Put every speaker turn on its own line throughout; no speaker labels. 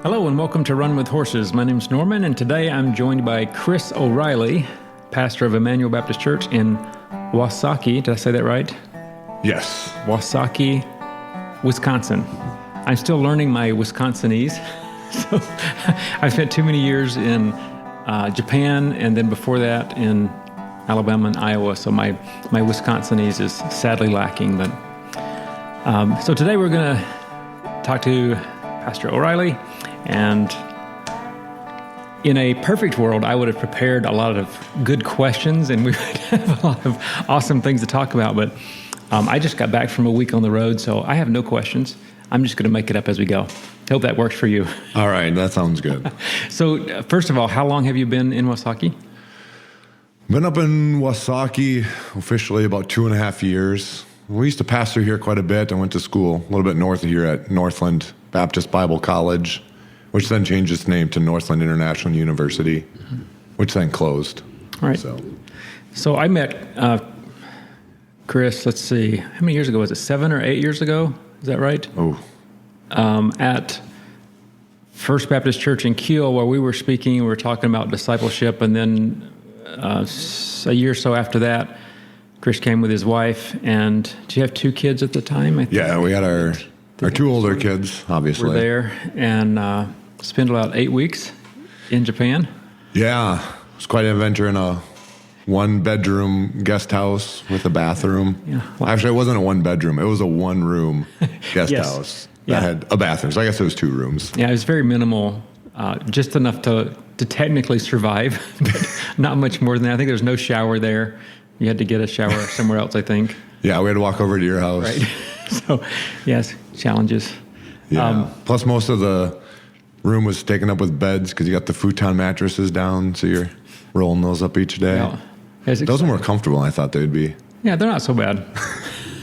Hello and welcome to Run with Horses. My name's Norman, and today I'm joined by Chris O'Reilly, pastor of Immanuel Baptist Church in Wausaukee. Did I say that right?
Yes.
Wausaukee, Wisconsin. I'm still learning my Wisconsinese. So I spent too many years in Japan, and then before that in Alabama and Iowa. So my Wisconsinese is sadly lacking. But so today we're going to talk to Pastor O'Reilly. And in a perfect world, I would have prepared a lot of good questions and we would have a lot of awesome things to talk about. But I just got back from a week on the road, so I have no questions. I'm just going to make it up as we go. Hope that works for you.
All right, that sounds good.
So first of all, how long have you been in Wausaukee?
Been up in Wausaukee officially about 2.5 years. We used to pastor here quite a bit. I went to school a little bit north of here at Northland Baptist Bible College, which then changed its name to Northland International University, which then closed.
All right. So I met Chris, let's see, how many years ago was it? 7 or 8 years ago? Is that right?
Oh.
At First Baptist Church in Kiel, where we were speaking, we were talking about discipleship, and then a year or so after that, Chris came with his wife, and did you have 2 kids at the time? I think?
Yeah, we had our 2 older kids, obviously.
We're there, and spent about 8 weeks in Japan.
Yeah, it was quite an adventure in a 1-bedroom guest house with a bathroom.
Yeah.
Actually, it wasn't a 1-bedroom. It was a 1-room guest
Yes.
house that had a bathroom. So I guess it was 2 rooms.
Yeah, it was very minimal, just enough to technically survive, but not much more than that. I think there's no shower there. You had to get a shower somewhere else, I think.
Yeah, we had to walk over to your house.
Right. So, yes, challenges.
Yeah. Plus, most of the room was taken up with beds because you got the futon mattresses down, so you're rolling those up each day.
Yeah.
Those are more comfortable than I thought they'd be.
Yeah, they're not so bad.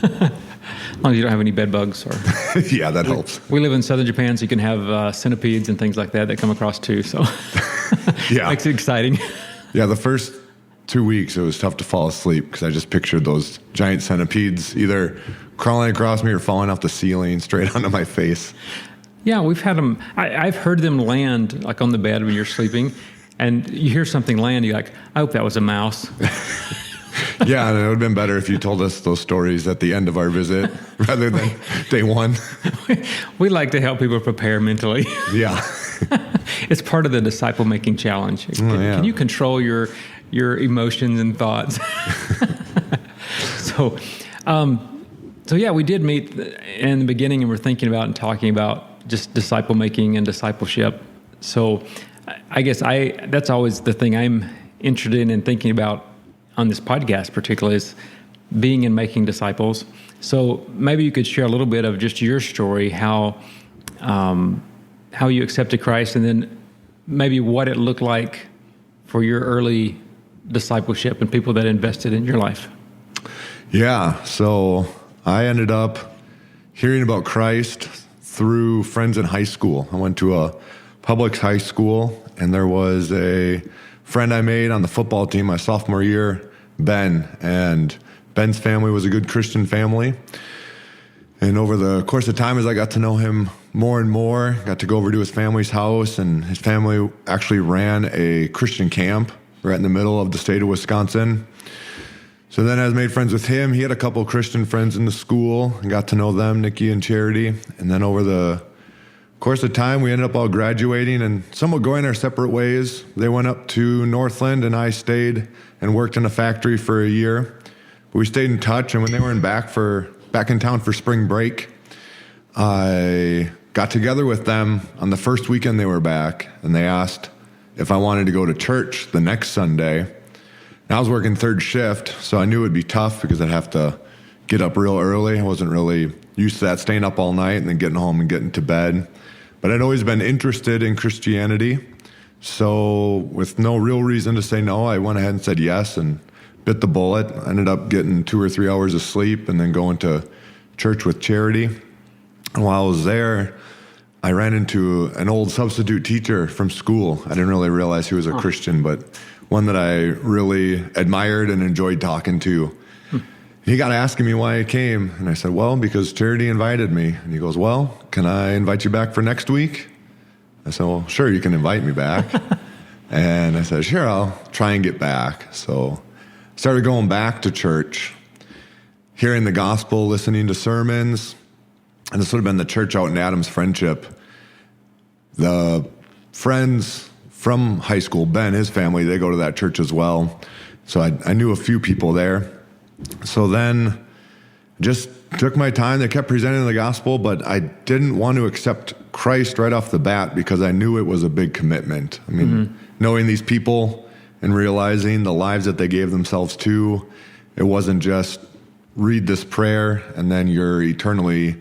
As long as you don't have any bed bugs. Or
Yeah, that helps.
we live in southern Japan, so you can have centipedes and things like that come across too. So
Yeah.
makes it exciting.
Yeah, the first 2 weeks, it was tough to fall asleep because I just pictured those giant centipedes either crawling across me or falling off the ceiling straight onto my face.
Yeah, we've had them. I've heard them land like on the bed when you're sleeping, and you hear something land. You're like, I hope that was a mouse.
Yeah, and it would have been better if you told us those stories at the end of our visit rather than day one.
We like to help people prepare mentally.
Yeah.
It's part of the disciple making challenge. Can you control your emotions and thoughts? So yeah, we did meet in the beginning, and we're thinking about and talking about just disciple making and discipleship. So I guess that's always the thing I'm interested in thinking about on this podcast, particularly, is being and making disciples. So maybe you could share a little bit of just your story, how you accepted Christ, and then maybe what it looked like for your early discipleship and people that invested in your life.
Yeah, so I ended up hearing about Christ through friends in high school. I went to a public high school, and there was a friend I made on the football team my sophomore year, Ben, and Ben's family was a good Christian family. And over the course of time, as I got to know him more and more, got to go over to his family's house, and his family actually ran a Christian camp right in the middle of the state of Wisconsin. So then I made friends with him. He had a couple of Christian friends in the school and got to know them, Nikki and Charity. And then over the course of time, we ended up all graduating and somewhat going our separate ways. They went up to Northland, and I stayed and worked in a factory for a year. But we stayed in touch, and when they were back in town for spring break, I got together with them on the first weekend they were back, and they asked if I wanted to go to church the next Sunday. And I was working third shift, so I knew it would be tough because I'd have to get up real early. I wasn't really used to that, staying up all night and then getting home and getting to bed. But I'd always been interested in Christianity, so with no real reason to say no, I went ahead and said yes and bit the bullet. I ended up getting 2 or 3 hours of sleep and then going to church with Charity. And while I was there, I ran into an old substitute teacher from school. I didn't really realize he was a Christian, but one that I really admired and enjoyed talking to. He got asking me why I came, and I said, well, because Charity invited me. And he goes, well, can I invite you back for next week? I said, well, sure, you can invite me back. And I said, sure, I'll try and get back. So started going back to church, hearing the gospel, listening to sermons. And this would have been the church out in Adams Friendship. The friends from high school, Ben, his family, they go to that church as well. So I knew a few people there. So then just took my time. They kept presenting the gospel, but I didn't want to accept Christ right off the bat because I knew it was a big commitment. I mean, knowing these people and realizing the lives that they gave themselves to, it wasn't just read this prayer and then you're eternally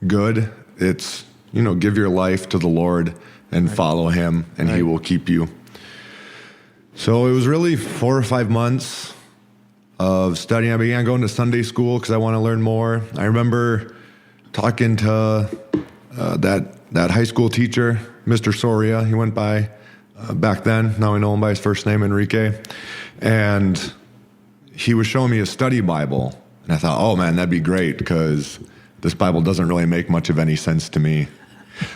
good. It's, give your life to the Lord and follow him, and he will keep you. So it was really 4 or 5 months of studying. I began going to Sunday school because I want to learn more. I remember talking to that high school teacher, Mr. Soria. He went by back then. Now I know him by his first name, Enrique. And he was showing me a study Bible. And I thought, oh, man, that'd be great because this Bible doesn't really make much of any sense to me.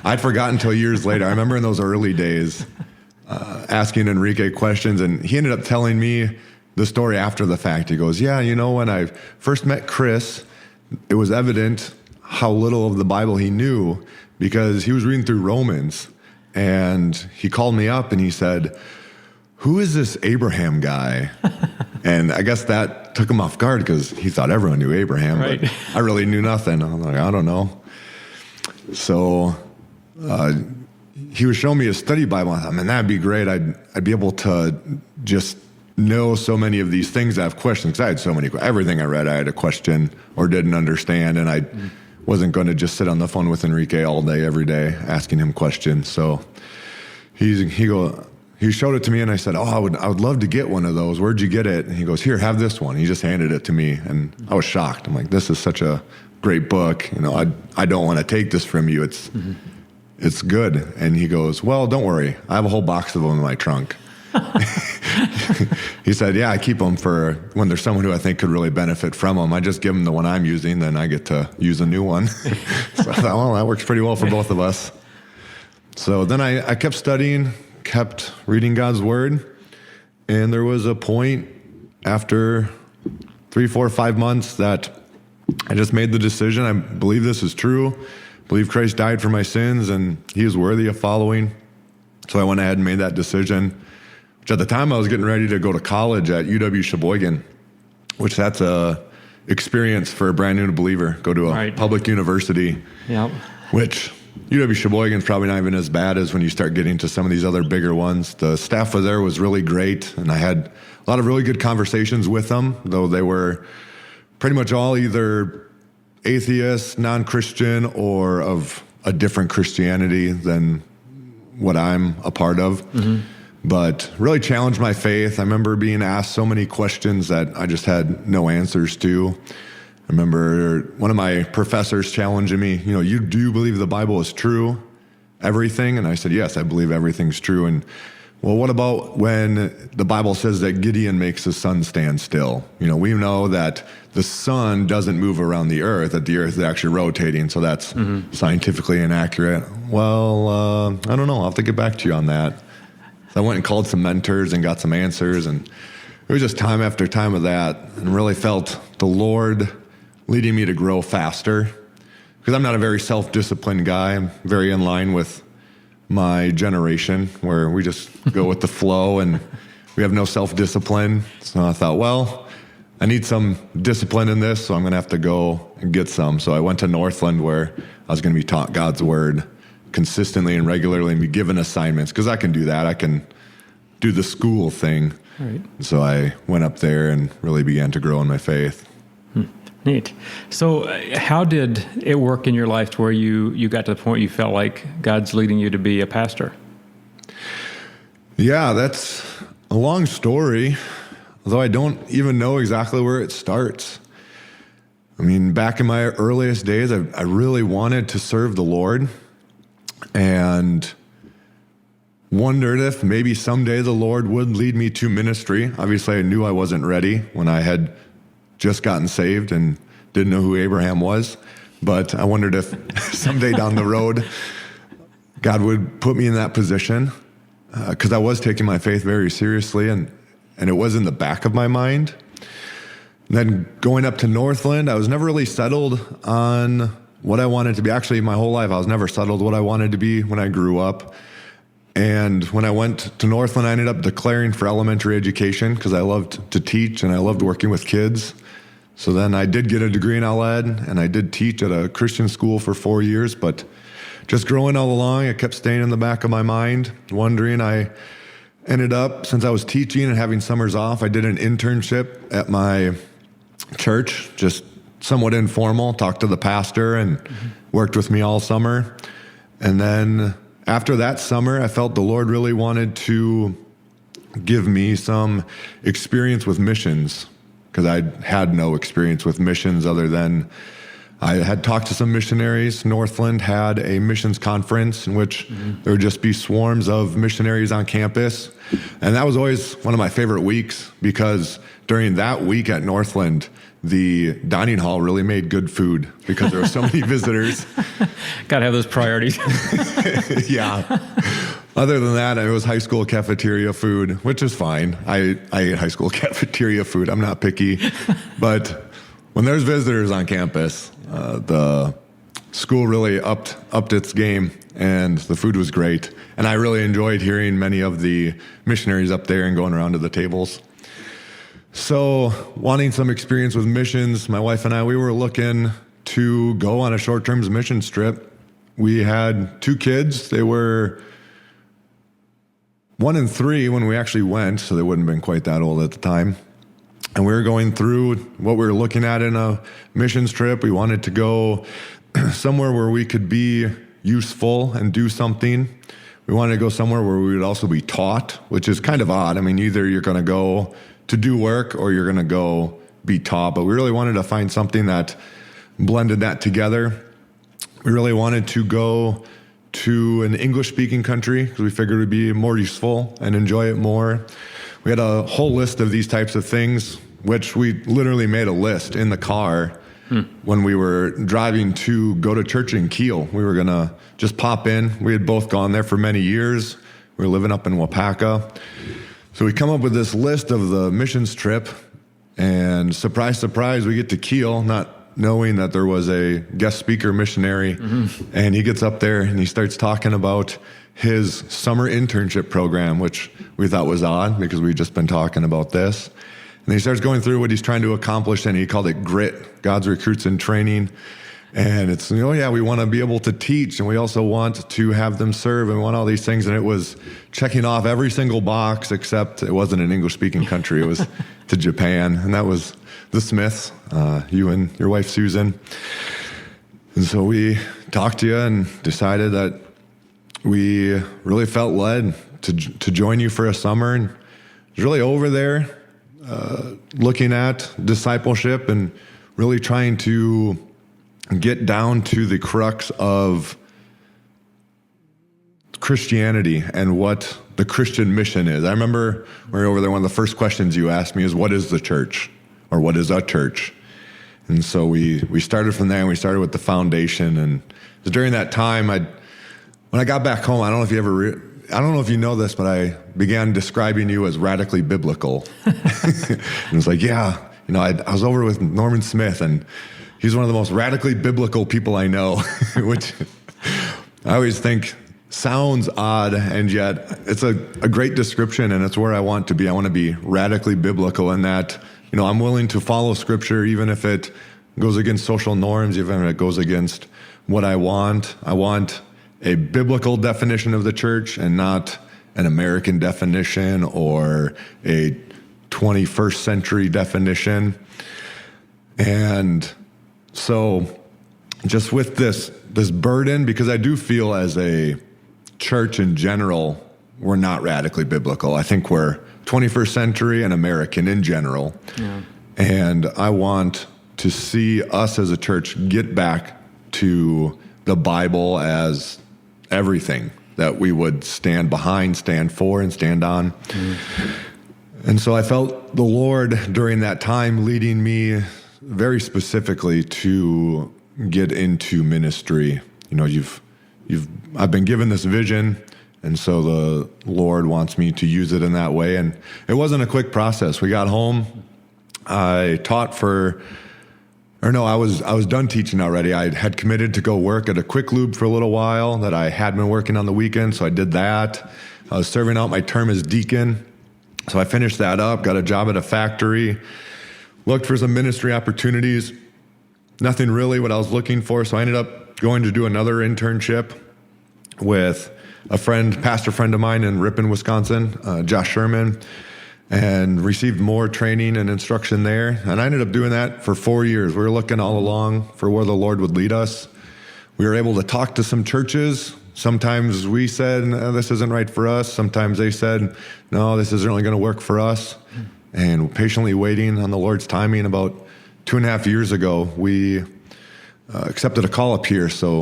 I'd forgotten until years later. I remember in those early days asking Enrique questions, and he ended up telling me the story after the fact. He goes, yeah, when I first met Chris, it was evident how little of the Bible he knew because he was reading through Romans, and he called me up and he said, who is this Abraham guy? And I guess that took him off guard because he thought everyone knew Abraham, right. But I really knew nothing. I'm like, I don't know. So he was showing me a study Bible. I thought, man, that'd be great. I'd be able to just know so many of these things. I have questions because I had so many. Everything I read, I had a question or didn't understand, and I wasn't going to just sit on the phone with Enrique all day, every day, asking him questions. So he showed it to me, and I said, oh, I would love to get one of those. Where'd you get it? And he goes, here, have this one. He just handed it to me, and I was shocked. I'm like, this is such a great book. I don't want to take this from you. It's good. And he goes, well, don't worry. I have a whole box of them in my trunk. He said, yeah, I keep them for when there's someone who I think could really benefit from them. I just give them the one I'm using, then I get to use a new one. So I thought, well, that works pretty well for both of us. So then I kept studying, kept reading God's word. And there was a point after 3, 4, 5 months that I just made the decision. I believe this is true. I believe Christ died for my sins and he is worthy of following. So I went ahead and made that decision, which at the time I was getting ready to go to college at UW-Sheboygan, which that's a experience for a brand new believer. Go to a public university, which UW-Sheboygan is probably not even as bad as when you start getting to some of these other bigger ones. The staff there was really great, and I had a lot of really good conversations with them, though they were pretty much all either atheist, non-Christian, or of a different Christianity than what I'm a part of. But really challenged my faith. I remember being asked so many questions that I just had no answers to. I remember one of my professors challenging me, do you believe the Bible is true? Everything? And I said, yes, I believe everything's true. And well, what about when the Bible says that Gideon makes the sun stand still? We know that the sun doesn't move around the earth, that the earth is actually rotating. So that's scientifically inaccurate. Well, I don't know. I'll have to get back to you on that. So I went and called some mentors and got some answers. And it was just time after time of that, and really felt the Lord leading me to grow faster. Because I'm not a very self-disciplined guy. I'm very in line with my generation, where we just go with the flow and we have no self-discipline. So I thought, well, I need some discipline in this, so I'm going to have to go and get some. So I went to Northland, where I was going to be taught God's word consistently and regularly and be given assignments, because I can do that. I can do the school thing. Right. So I went up there and really began to grow in my faith.
Neat. So how did it work in your life to where you got to the point you felt like God's leading you to be a pastor?
Yeah, that's a long story, although I don't even know exactly where it starts. I mean, back in my earliest days, I really wanted to serve the Lord and wondered if maybe someday the Lord would lead me to ministry. Obviously, I knew I wasn't ready when I had just gotten saved and didn't know who Abraham was. But I wondered if someday down the road, God would put me in that position because I was taking my faith very seriously, and it was in the back of my mind. And then going up to Northland, I was never really settled on what I wanted to be. Actually, my whole life, I was never settled what I wanted to be when I grew up. And when I went to Northland, I ended up declaring for elementary education because I loved to teach and I loved working with kids. So then I did get a degree in LEd, and I did teach at a Christian school for 4 years, but just growing all along, it kept staying in the back of my mind, wondering. I ended up, since I was teaching and having summers off, I did an internship at my church, just somewhat informal, talked to the pastor and worked with me all summer. And then after that summer, I felt the Lord really wanted to give me some experience with missions, because I had no experience with missions other than I had talked to some missionaries. Northland had a missions conference in which there would just be swarms of missionaries on campus. And that was always one of my favorite weeks, because during that week at Northland, the dining hall really made good food because there were so many visitors.
Got to have those priorities.
Yeah. Other than that, it was high school cafeteria food, which is fine. I ate high school cafeteria food. I'm not picky. But when there's visitors on campus, the school really upped its game, and the food was great. And I really enjoyed hearing many of the missionaries up there and going around to the tables. So wanting some experience with missions, my wife and I, we were looking to go on a short-term mission trip. We had 2 kids. They were 1 and 3 when we actually went, so they wouldn't have been quite that old at the time. And we were going through what we were looking at in a missions trip. We wanted to go somewhere where we could be useful and do something. We wanted to go somewhere where we would also be taught, which is kind of odd. I mean, either you're going to go to do work or you're going to go be taught. But we really wanted to find something that blended that together. We really wanted to go to an English-speaking country because we figured it would be more useful and enjoy it more. We had a whole list of these types of things, which we literally made a list in the car when we were driving to go to church in Kiel. We were going to just pop in. We had both gone there for many years. We were living up in Wausaukee. So we come up with this list of the missions trip, and surprise, surprise, we get to Kiel, not knowing that there was a guest speaker missionary, and he gets up there and he starts talking about his summer internship program, which we thought was odd because we'd just been talking about this. And he starts going through what he's trying to accomplish, and he called it GRIT, God's Recruits in Training. And it's, we want to be able to teach, and we also want to have them serve, and we want all these things. And it was checking off every single box, except it wasn't an English-speaking country. It was to Japan, and that was the Smiths, you and your wife, Susan. And so we talked to you and decided that we really felt led to join you for a summer. And it was really over there looking at discipleship and really trying to get down to the crux of Christianity and what the Christian mission is. I remember when we were over there, one of the first questions you asked me is, what is the church? Or what is a church? And so we started from there, and we started with the foundation. And during that time, when I got back home, I don't know if you know this, but I began describing you as radically biblical. And it was like, I was over with Norman Smith, and he's one of the most radically biblical people I know, which I always think sounds odd, and yet it's a great description, and it's where I want to be. I want to be radically biblical in that, I'm willing to follow Scripture even if it goes against social norms, even if it goes against what I want. I want a biblical definition of the church and not an American definition or a 21st century definition. And so just with this burden, because I do feel as a church in general, we're not radically biblical. I think we're 21st century and American in general. Yeah. And I want to see us as a church get back to the Bible as everything that we would stand behind, stand for, and stand on. And so I felt the Lord during that time leading me very specifically to get into ministry. You've I've been given this vision, and so the Lord wants me to use it in that way. And it wasn't a quick process. We got home. I was done teaching already. I had committed to go work at a Quick Lube for a little while that I had been working on the weekend, so I did that. I was serving out my term as deacon, so I finished that up, got a job at a factory, looked for some ministry opportunities. Nothing really what I was looking for, so I ended up going to do another internship with a pastor friend of mine in Ripon, Wisconsin, Josh Sherman, and received more training and instruction there. And I ended up doing that for 4 years. We were looking all along for where the Lord would lead us. We were able to talk to some churches. Sometimes we said, no, this isn't right for us. Sometimes they said, no, this isn't really going to work for us. And patiently waiting on the Lord's timing, about 2.5 years ago, we accepted a call up here. So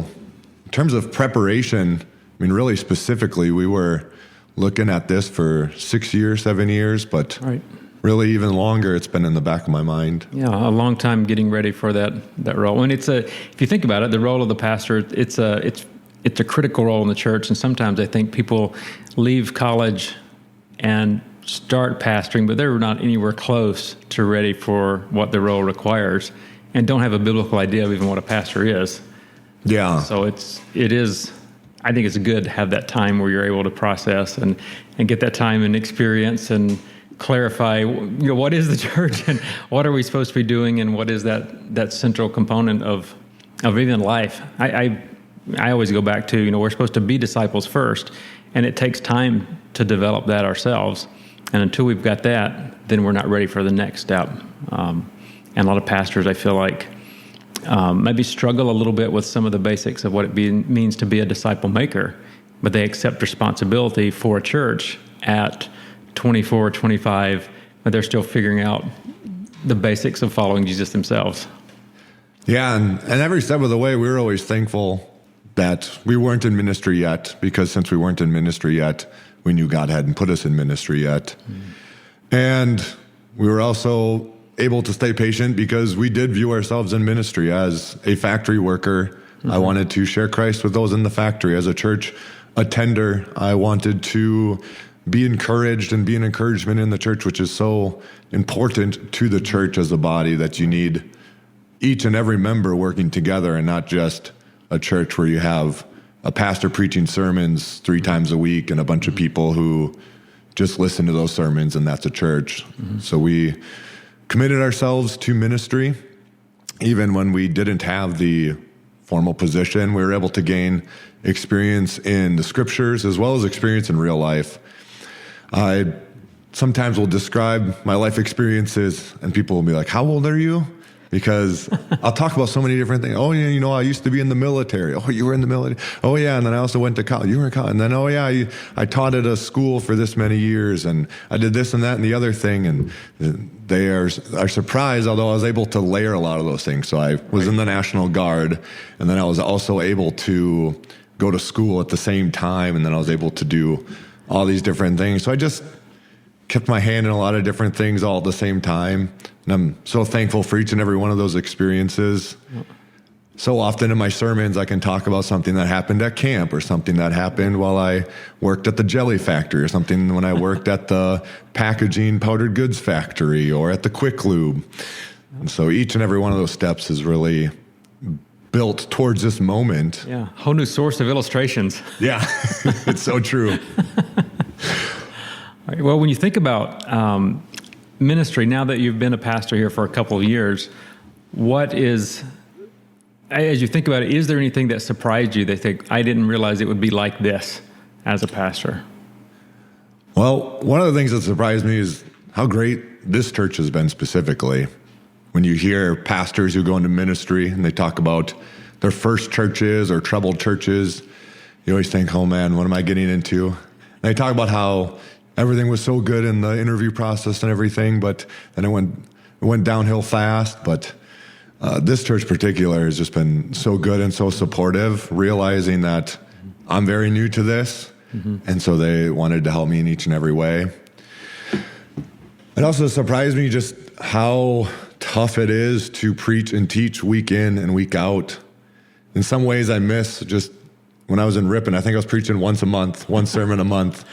in terms of preparation, I mean, really specifically, we were looking at this for 6 years, 7 years, but really even longer, it's been in the back of my mind.
Yeah, a long time getting ready for that role. And if you think about it, the role of the pastor, it's a critical role in the church. And sometimes I think people leave college and start pastoring, but they're not anywhere close to ready for what the role requires and don't have a biblical idea of even what a pastor is.
Yeah.
So I think it's good to have that time where you're able to process and get that time and experience and clarify, what is the church and what are we supposed to be doing and what is that central component of even life. I always go back to, we're supposed to be disciples first, and it takes time to develop that ourselves. And until we've got that, then we're not ready for the next step. And a lot of pastors, I feel like, maybe struggle a little bit with some of the basics of what it means to be a disciple maker, but they accept responsibility for a church at 24, 25, but they're still figuring out the basics of following Jesus themselves.
Yeah, and every step of the way, we were always thankful that we weren't in ministry yet, because since we weren't in ministry yet, we knew God hadn't put us in ministry yet. And we were also able to stay patient because we did view ourselves in ministry as a factory worker. I wanted to share Christ with those in the factory. As a church attender, I wanted to be encouraged and be an encouragement in the church, which is so important to the church as a body, that you need each and every member working together, and not just a church where you have a pastor preaching sermons 3 times a week and a bunch of people who just listen to those sermons, and that's a church. So we committed ourselves to ministry. Even when we didn't have the formal position, we were able to gain experience in the scriptures as well as experience in real life. I sometimes will describe my life experiences, and people will be like, how old are you? Because I'll talk about so many different things. Oh, yeah, I used to be in the military. Oh, you were in the military. Oh, yeah, and then I also went to college. You were in college. And then, oh, yeah, I taught at a school for this many years, and I did this and that and the other thing. And they are surprised, although I was able to layer a lot of those things. So I was in the National Guard, and then I was also able to go to school at the same time, and then I was able to do all these different things. So I just kept my hand in a lot of different things all at the same time. And I'm so thankful for each and every one of those experiences. So often in my sermons, I can talk about something that happened at camp, or something that happened while I worked at the jelly factory, or something when I worked at the packaging powdered goods factory, or at the Quick Lube. And so each and every one of those steps is really built towards this moment.
Yeah, whole new source of illustrations.
Yeah, it's so true.
All right, well, when you think about ministry, now that you've been a pastor here for a couple of years, as you think about it, is there anything that surprised you that think, I didn't realize it would be like this as a pastor?
Well, one of the things that surprised me is how great this church has been specifically. When you hear pastors who go into ministry and they talk about their first churches or troubled churches, you always think, oh man, what am I getting into? And they talk about how everything was so good in the interview process and everything, but then it went downhill fast. But this church in particular has just been so good and so supportive, realizing that I'm very new to this, and so they wanted to help me in each and every way. It also surprised me just how tough it is to preach and teach week in and week out. In some ways, I miss just when I was in Ripon, I think I was preaching once a month, one sermon a month.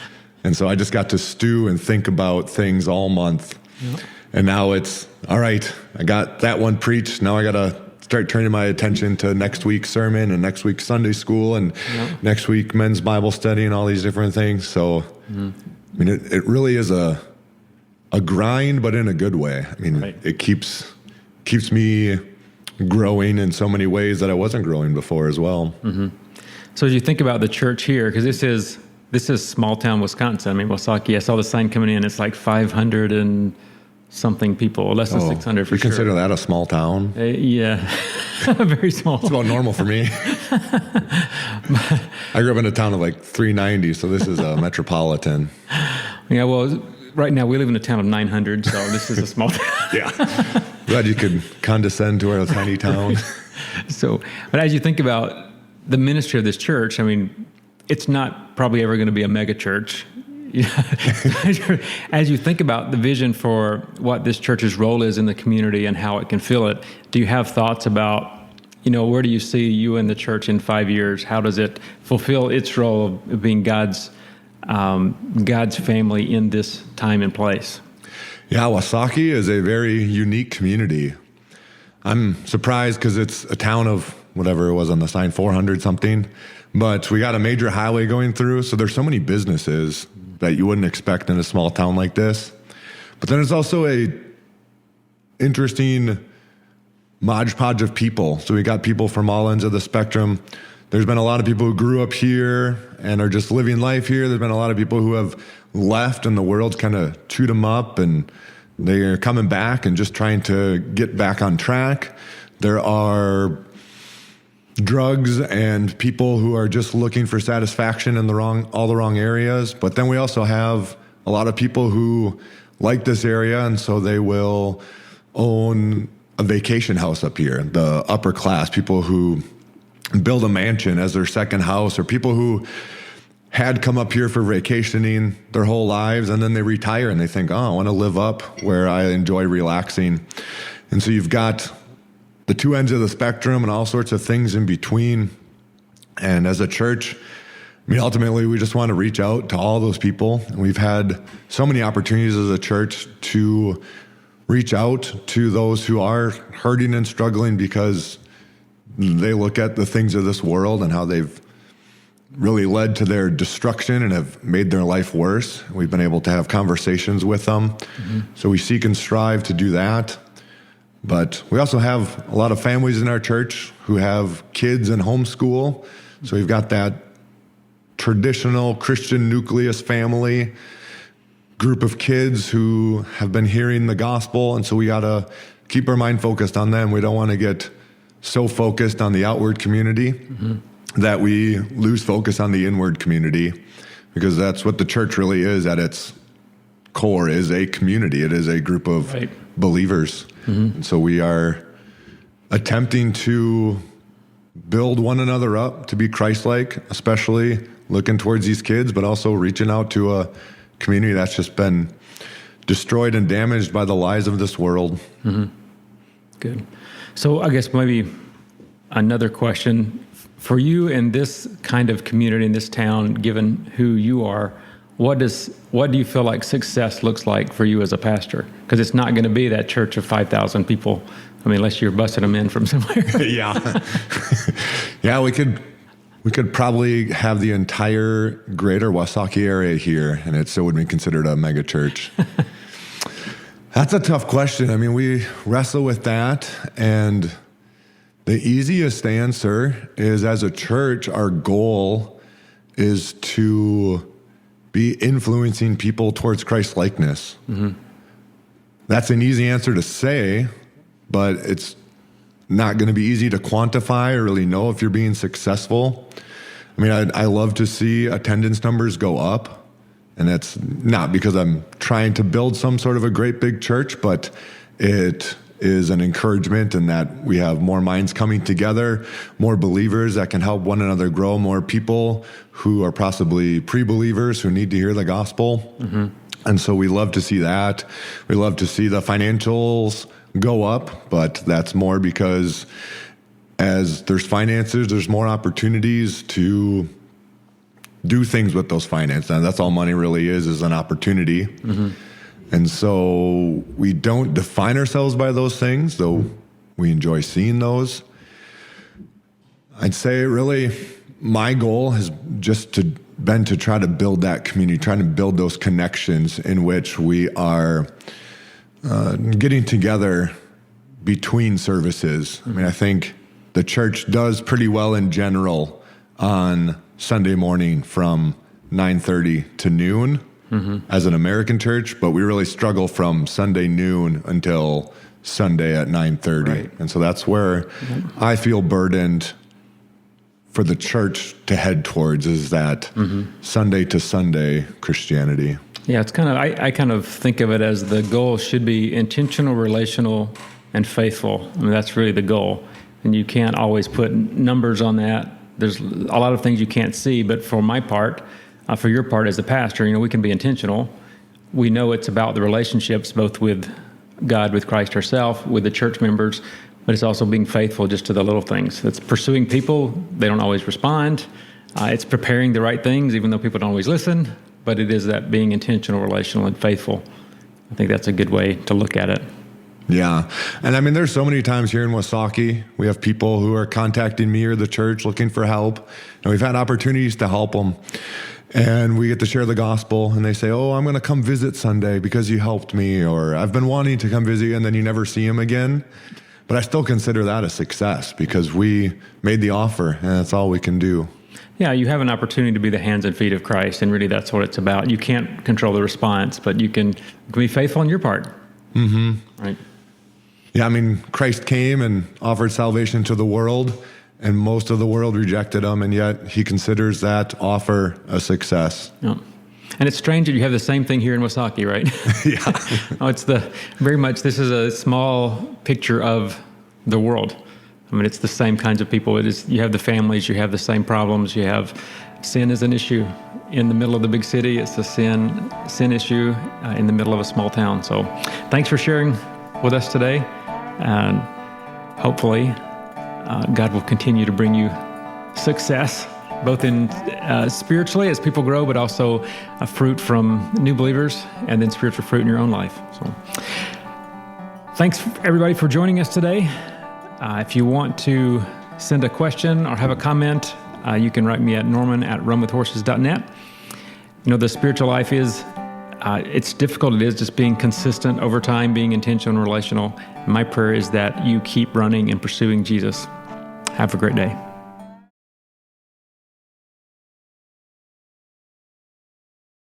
And so I just got to stew and think about things all month. Yep. And now it's, all right, I got that one preached. Now I got to start turning my attention to next week's sermon and next week's Sunday school and next week men's Bible study and all these different things. So, I mean, it really is a grind, but in a good way. I mean, it keeps me growing in so many ways that I wasn't growing before as well.
Mm-hmm. So as you think about the church here, because this is small town Wisconsin. I mean, Wausaukee, I saw the sign coming in. It's like 500 and something people, less than 600 for sure.
You consider that a small town?
Yeah, very small.
It's about normal for me. I grew up in a town of like 390, so this is a metropolitan.
Yeah, well, right now we live in a town of 900, so this is a small town.
Yeah. Glad you could condescend to our tiny town.
So, but as you think about the ministry of this church, I mean, it's not probably ever going to be a mega church. As you think about the vision for what this church's role is in the community and how it can fill it, do you have thoughts about, where do you see you and the church in 5 years? How does it fulfill its role of being God's family in this time and place?
Yeah, Wausaukee is a very unique community. I'm surprised because it's a town of whatever it was on the sign, 400 something, but we got a major highway going through, so there's so many businesses that you wouldn't expect in a small town like this. But then there's also a interesting modge podge of people. So we got people from all ends of the spectrum. There's been a lot of people who grew up here and are just living life here. There's been a lot of people who have left and the world's kind of chewed them up and they're coming back and just trying to get back on track. There are drugs and people who are just looking for satisfaction in all the wrong areas. But then we also have a lot of people who like this area, and so they will own a vacation house up here. The upper class, people who build a mansion as their second house, or people who had come up here for vacationing their whole lives, and then they retire and they think, I want to live up where I enjoy relaxing. And so you've got the two ends of the spectrum and all sorts of things in between. And as a church, I mean, ultimately, we just want to reach out to all those people. And we've had so many opportunities as a church to reach out to those who are hurting and struggling because they look at the things of this world and how they've really led to their destruction and have made their life worse. We've been able to have conversations with them. Mm-hmm. So we seek and strive to do that. But we also have a lot of families in our church who have kids in homeschool. So we've got that traditional Christian nucleus family group of kids who have been hearing the gospel. And so we got to keep our mind focused on them. We don't want to get so focused on the outward community that we lose focus on the inward community, because that's what the church really is at its core, is a community. It is a group of believers. And so we are attempting to build one another up to be Christ-like, especially looking towards these kids, but also reaching out to a community that's just been destroyed and damaged by the lies of this world.
Good. So I guess maybe another question for you in this kind of community, in this town, given who you are, what do you feel like success looks like for you as a pastor? Because it's not going to be that church of 5,000 people. I mean, unless you're busting them in from somewhere.
Yeah. Yeah, we could probably have the entire greater Wausaukee area here, and it still would be considered a mega church. That's a tough question. I mean, we wrestle with that, and the easiest answer is, as a church, our goal is to be influencing people towards Christ-likeness. That's an easy answer to say, but it's not going to be easy to quantify or really know if you're being successful. I mean, I love to see attendance numbers go up, and it's not because I'm trying to build some sort of a great big church, but it is an encouragement in that we have more minds coming together, more believers that can help one another grow, more people who are possibly pre-believers who need to hear the gospel. And so we love to see that. We love to see the financials go up, but that's more because as there's finances, there's more opportunities to do things with those finances. And that's all money really is an opportunity. And so we don't define ourselves by those things, though we enjoy seeing those. I'd say really my goal has just been to try to build that community, trying to build those connections in which we are getting together between services. I mean, I think the church does pretty well in general on Sunday morning from 9:30 to noon as an American church, but we really struggle from Sunday noon until Sunday at 9:30.
Right.
And so that's where I feel burdened for the church to head towards, is that Sunday to Sunday Christianity.
Yeah, it's kind of, I kind of think of it as the goal should be intentional, relational, and faithful. I mean, that's really the goal. And you can't always put numbers on that. There's a lot of things you can't see, but for my part, for your part as a pastor, we can be intentional. We know it's about the relationships, both with God, with Christ herself, with the church members, but it's also being faithful just to the little things. It's pursuing people. They don't always respond. It's preparing the right things, even though people don't always listen, but it is that being intentional, relational, and faithful. I think that's a good way to look at it.
Yeah. And I mean, there's so many times here in Wausaukee, we have people who are contacting me or the church looking for help, and we've had opportunities to help them. And we get to share the gospel, and they say, oh, I'm going to come visit Sunday because you helped me, or I've been wanting to come visit you, and then you never see them again. But I still consider that a success because we made the offer, and that's all we can do.
Yeah, you have an opportunity to be the hands and feet of Christ, and really that's what it's about. You can't control the response, but you can be faithful on your part. Right.
Yeah, I mean, Christ came and offered salvation to the world, and most of the world rejected him, and yet he considers that offer a success.
Yeah. And it's strange that you have the same thing here in Wausaukee, right?
Yeah.
It's this is a small picture of the world. I mean, it's the same kinds of people. You have the families, you have the same problems, you have sin is an issue in the middle of the big city. It's a sin issue in the middle of a small town. So thanks for sharing with us today. And hopefully God will continue to bring you success, both in spiritually as people grow, but also fruit from new believers and then spiritual fruit in your own life. So thanks everybody for joining us today. If you want to send a question or have a comment, you can write me at norman@runwithhorses.net. The spiritual life is, it's difficult. It is just being consistent over time, being intentional and relational. My prayer is that you keep running and pursuing Jesus. Have a great day.